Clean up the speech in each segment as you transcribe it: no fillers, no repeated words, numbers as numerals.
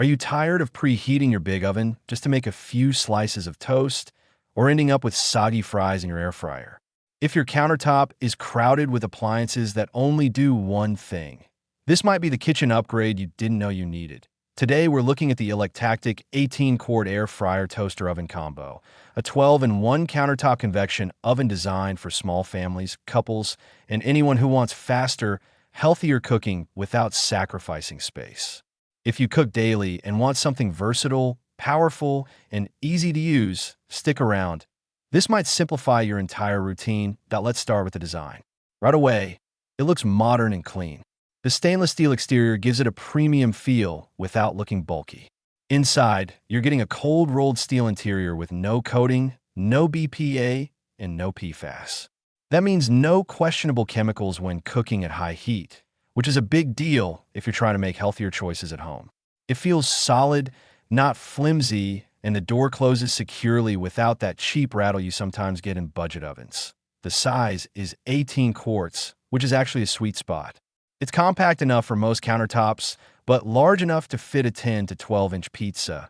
Are you tired of preheating your big oven just to make a few slices of toast, or ending up with soggy fries in your air fryer? If your countertop is crowded with appliances that only do one thing, this might be the kitchen upgrade you didn't know you needed. Today, we're looking at the Electactic 18-quart air fryer toaster oven combo, a 12-in-1 countertop convection oven designed for small families, couples, and anyone who wants faster, healthier cooking without sacrificing space. If you cook daily and want something versatile, powerful, and easy to use, stick around. This might simplify your entire routine. Let's start with the design. Right away, it looks modern and clean. The stainless steel exterior gives it a premium feel without looking bulky. Inside, you're getting a cold rolled steel interior with no coating, no BPA, and no PFAS. That means no questionable chemicals when cooking at high heat, which is a big deal if you're trying to make healthier choices at home. It feels solid, not flimsy, and the door closes securely without that cheap rattle you sometimes get in budget ovens. The size is 18 quarts, which is actually a sweet spot. It's compact enough for most countertops, but large enough to fit a 10 to 12-inch pizza,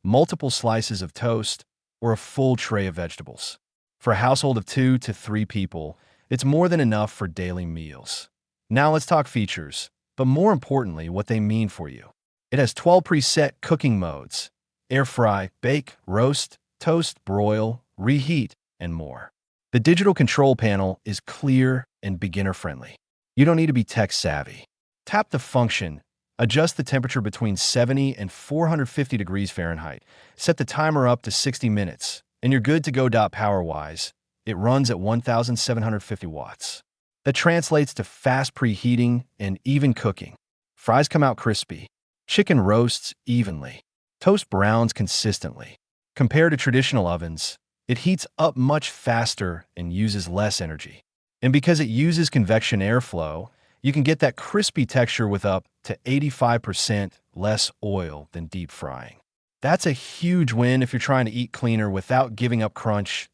multiple slices of toast, or a full tray of vegetables. For a household of 2 to 3 people, it's more than enough for daily meals. Now let's talk features, but more importantly, what they mean for you. It has 12 preset cooking modes: air fry, bake, roast, toast, broil, reheat, and more. The digital control panel is clear and beginner-friendly. You don't need to be tech-savvy. Tap the function, adjust the temperature between 70 and 450 degrees Fahrenheit, set the timer up to 60 minutes, and you're good to go. Power-wise, it runs at 1,750 watts. That translates to fast preheating and even cooking. Fries come out crispy. Chicken roasts evenly. Toast browns consistently. Compared to traditional ovens, it heats up much faster and uses less energy. And because it uses convection airflow, you can get that crispy texture with up to 85% less oil than deep frying. That's a huge win if you're trying to eat cleaner without giving up crunch.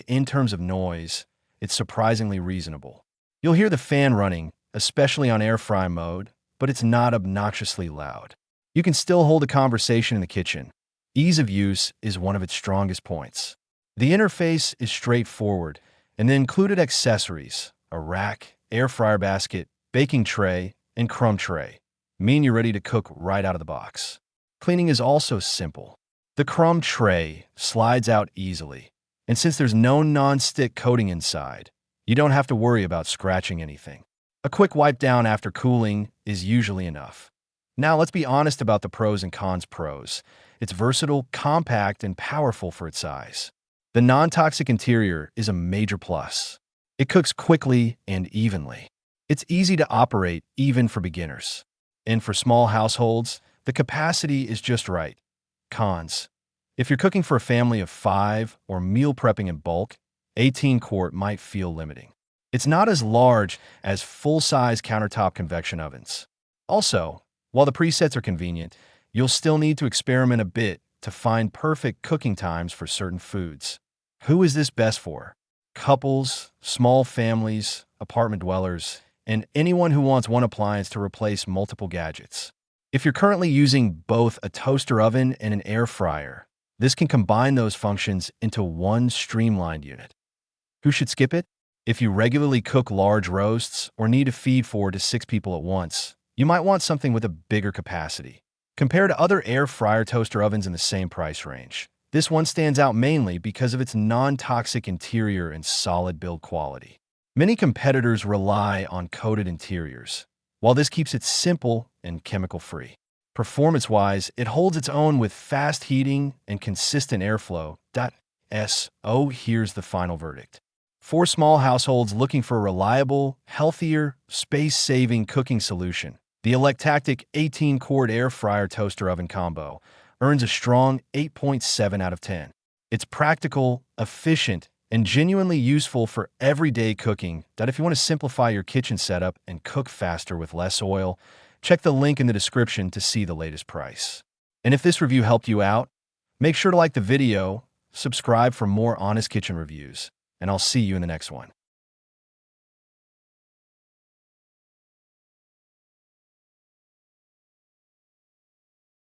In terms of noise, it's surprisingly reasonable. You'll hear the fan running, especially on air fry mode, but it's not obnoxiously loud. You can still hold a conversation in the kitchen. Ease of use is one of its strongest points. The interface is straightforward, and the included accessories, a rack, air fryer basket, baking tray, and crumb tray, mean you're ready to cook right out of the box. Cleaning is also simple. The crumb tray slides out easily, and since there's no non-stick coating inside, you don't have to worry about scratching anything. A quick wipe down after cooling is usually enough. Now let's be honest about the pros and cons. Pros: it's versatile, compact, and powerful for its size. The non-toxic interior is a major plus. It cooks quickly and evenly. It's easy to operate even for beginners. And for small households, the capacity is just right. Cons: if you're cooking for a family of 5 or meal prepping in bulk, 18-quart might feel limiting. It's not as large as full-size countertop convection ovens. Also, while the presets are convenient, you'll still need to experiment a bit to find perfect cooking times for certain foods. Who is this best for? Couples, small families, apartment dwellers, and anyone who wants one appliance to replace multiple gadgets. If you're currently using both a toaster oven and an air fryer, this can combine those functions into one streamlined unit. Who should skip it? If you regularly cook large roasts or need to feed 4 to 6 people at once, you might want something with a bigger capacity. Compared to other air fryer toaster ovens in the same price range, this one stands out mainly because of its non-toxic interior and solid build quality. Many competitors rely on coated interiors, while this keeps it simple and chemical-free. Performance-wise, it holds its own with fast heating and consistent airflow. Here's the final verdict. For small households looking for a reliable, healthier, space-saving cooking solution, the Electactic 18-quart air fryer toaster oven combo earns a strong 8.7 out of 10. It's practical, efficient, and genuinely useful for everyday cooking. If you want to simplify your kitchen setup and cook faster with less oil, check the link in the description to see the latest price. And if this review helped you out, make sure to like the video, subscribe for more honest kitchen reviews, and I'll see you in the next one.